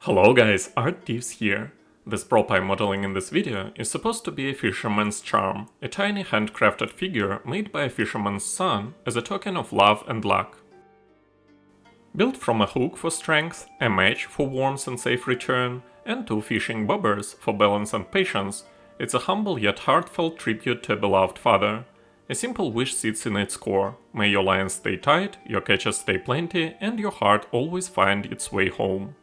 Hello guys, Art-Teeves here. This prop I'm modeling in this video is supposed to be a fisherman's charm, a tiny handcrafted figure made by a fisherman's son as a token of love and luck. Built from a hook for strength, a match for warmth and safe return, and two fishing bobbers for balance and patience, it's a humble yet heartfelt tribute to a beloved father. A simple wish sits in its core: may your lines stay tight, your catches stay plenty, and your heart always find its way home.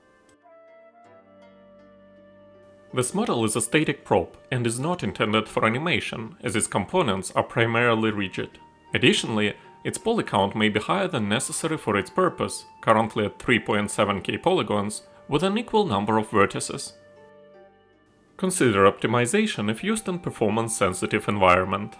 This model is a static prop and is not intended for animation, as its components are primarily rigid. Additionally, its poly count may be higher than necessary for its purpose, currently at 3.7k polygons, with an equal number of vertices. Consider optimization if used in performance-sensitive environment.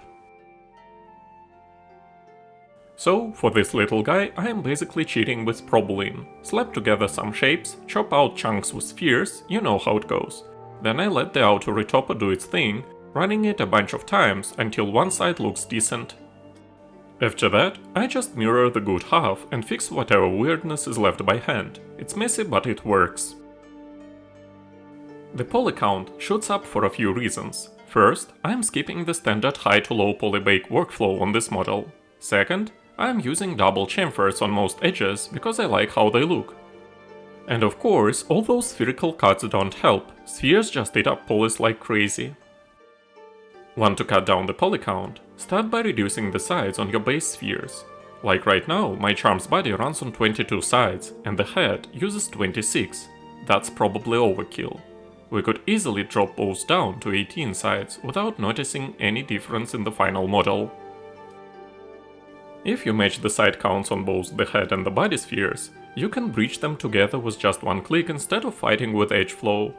So, for this little guy, I am basically cheating with Proboolean. Slap together some shapes, chop out chunks with spheres, you know how it goes. Then I let the auto retopper do its thing, running it a bunch of times until one side looks decent. After that, I just mirror the good half and fix whatever weirdness is left by hand. It's messy, but it works. The poly count shoots up for a few reasons. First, I'm skipping the standard high to low polybake workflow on this model. Second, I'm using double chamfers on most edges because I like how they look. And of course, all those spherical cuts don't help, spheres just eat up polys like crazy. Want to cut down the poly count? Start by reducing the sides on your base spheres. Like right now, my charm's body runs on 22 sides, and the head uses 26. That's probably overkill. We could easily drop both down to 18 sides without noticing any difference in the final model. If you match the side counts on both the head and the body spheres, you can bridge them together with just one click instead of fighting with edge flow.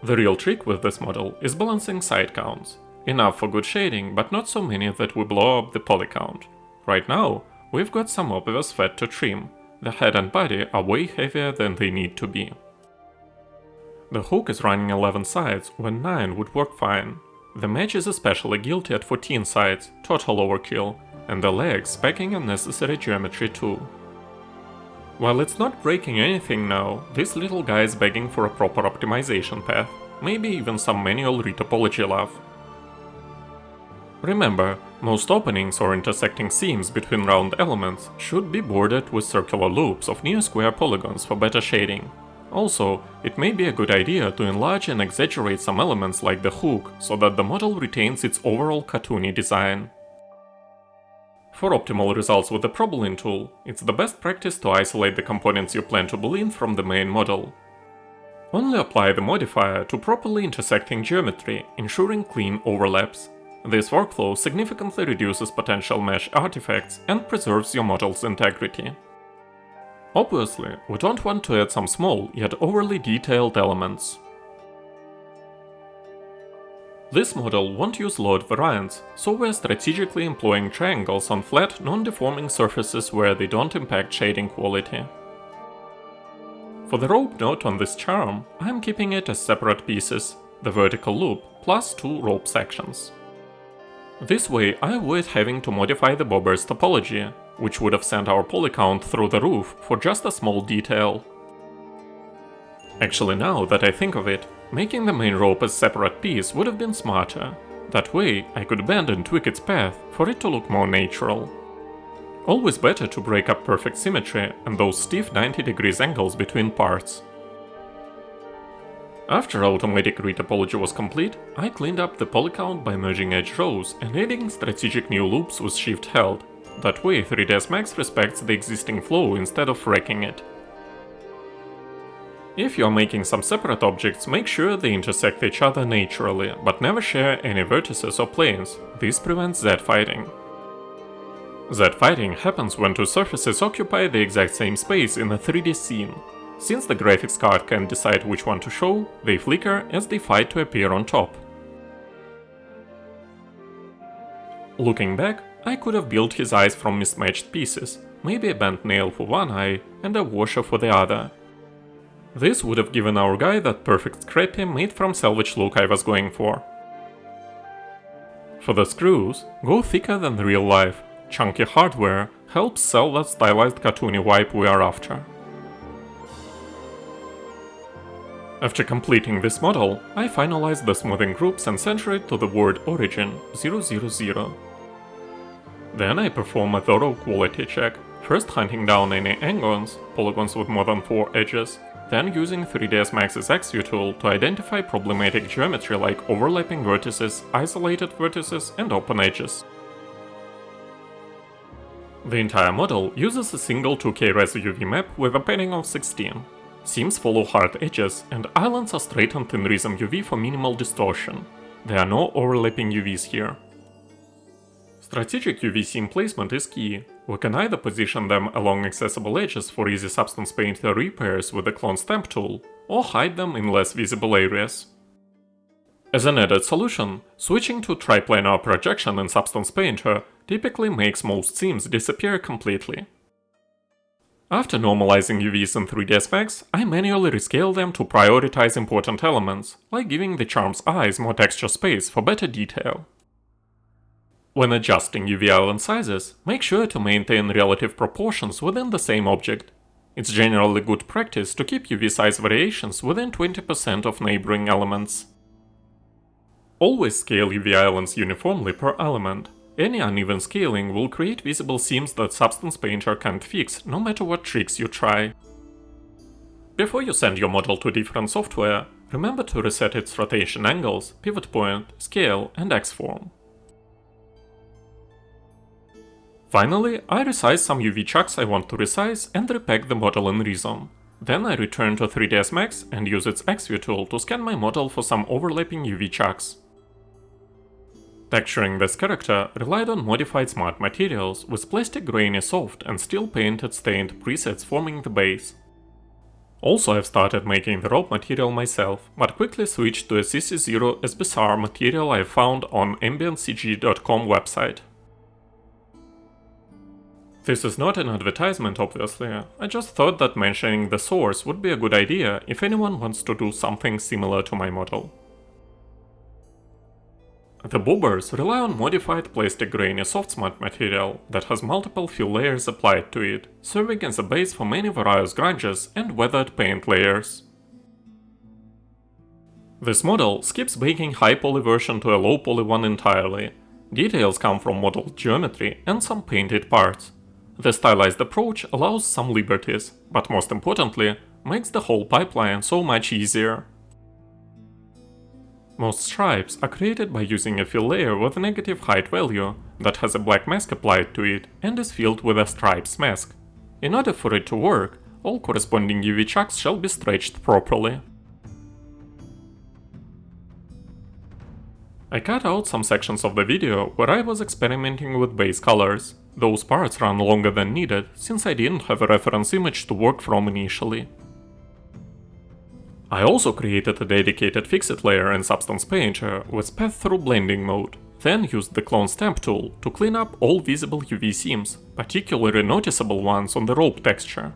The real trick with this model is balancing side counts. Enough for good shading, but not so many that we blow up the poly count. Right now, we've got some obvious fat to trim. The head and body are way heavier than they need to be. The hook is running 11 sides when 9 would work fine. The match is especially guilty at 14 sides, total overkill, and the legs packing unnecessary geometry too. While it's not breaking anything now, this little guy is begging for a proper optimization path, maybe even some manual retopology love. Remember, most openings or intersecting seams between round elements should be bordered with circular loops of near square polygons for better shading. Also, it may be a good idea to enlarge and exaggerate some elements like the hook, so that the model retains its overall cartoony design. For optimal results with the Proboolean tool, it's the best practice to isolate the components you plan to boolean from the main model. Only apply the modifier to properly intersecting geometry, ensuring clean overlaps. This workflow significantly reduces potential mesh artifacts and preserves your model's integrity. Obviously, we don't want to add some small yet overly detailed elements. This model won't use load variants, so we're strategically employing triangles on flat, non-deforming surfaces where they don't impact shading quality. For the rope knot on this charm, I'm keeping it as separate pieces, the vertical loop plus 2 rope sections. This way I avoid having to modify the bobber's topology, which would have sent our poly count through the roof for just a small detail. Actually, now that I think of it, making the main rope a separate piece would have been smarter. That way, I could bend and tweak its path for it to look more natural. Always better to break up perfect symmetry and those stiff 90 degrees angles between parts. After automatic retopology was complete, I cleaned up the poly count by merging edge rows and adding strategic new loops with shift held. That way 3ds Max respects the existing flow instead of wrecking it. If you are making some separate objects, make sure they intersect each other naturally, but never share any vertices or planes. This prevents Z-fighting. Z-fighting happens when two surfaces occupy the exact same space in a 3D scene. Since the graphics card can't decide which one to show, they flicker as they fight to appear on top. Looking back, I could have built his eyes from mismatched pieces, maybe a bent nail for one eye and a washer for the other. This would have given our guy that perfect scrappy made from salvage look I was going for. For the screws, go thicker than real life. Chunky hardware helps sell that stylized cartoony vibe we are after. After completing this model, I finalized the smoothing groups and center it to the word origin 000. Then I perform a thorough quality check, first hunting down any polygons with more than 4 edges, then using 3ds Max's XView tool to identify problematic geometry like overlapping vertices, isolated vertices, and open edges. The entire model uses a single 2K res UV map with a padding of 16. Seams follow hard edges, and islands are straightened in Rizom UV for minimal distortion. There are no overlapping UVs here. Strategic UV seam placement is key. We can either position them along accessible edges for easy Substance Painter repairs with the clone stamp tool, or hide them in less visible areas. As an added solution, switching to triplanar projection in Substance Painter typically makes most seams disappear completely. After normalizing UVs in 3ds Max, I manually rescale them to prioritize important elements, like giving the charm's eyes more texture space for better detail. When adjusting UV island sizes, make sure to maintain relative proportions within the same object. It's generally good practice to keep UV size variations within 20% of neighboring elements. Always scale UV islands uniformly per element. Any uneven scaling will create visible seams that Substance Painter can't fix, no matter what tricks you try. Before you send your model to different software, remember to reset its rotation angles, pivot point, scale, and X-form. Finally, I resize some UV chucks I want to resize and repack the model in Rizom. Then I return to 3ds Max and use its XView tool to scan my model for some overlapping UV chucks. Texturing this character relied on modified smart materials with plastic grainy soft and steel painted stained presets forming the base. Also I've started making the rope material myself, but quickly switched to a CC0 SBSR material I found on ambientcg.com website. This is not an advertisement obviously, I just thought that mentioning the source would be a good idea if anyone wants to do something similar to my model. The boobers rely on modified plastic grainy soft smart material that has multiple fill layers applied to it, serving as a base for many various grunges and weathered paint layers. This model skips baking high poly version to a low poly one entirely. Details come from modeled geometry and some painted parts. The stylized approach allows some liberties, but most importantly, makes the whole pipeline so much easier. Most stripes are created by using a fill layer with a negative height value that has a black mask applied to it and is filled with a stripes mask. In order for it to work, all corresponding UV chucks shall be stretched properly. I cut out some sections of the video where I was experimenting with base colors. Those parts run longer than needed, since I didn't have a reference image to work from initially. I also created a dedicated fixit layer in Substance Painter with path-through blending mode, then used the clone stamp tool to clean up all visible UV seams, particularly noticeable ones on the rope texture.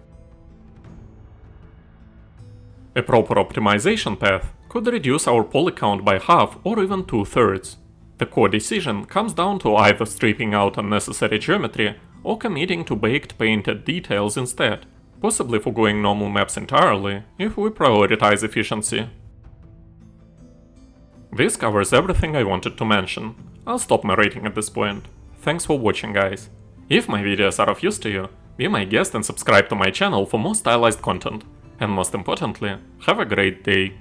A proper optimization path could reduce our poly count by half or even 2/3. The core decision comes down to either stripping out unnecessary geometry or committing to baked painted details instead, possibly forgoing normal maps entirely if we prioritize efficiency. This covers everything I wanted to mention. I'll stop narrating at this point. Thanks for watching, guys. If my videos are of use to you, be my guest and subscribe to my channel for more stylized content. And most importantly, have a great day.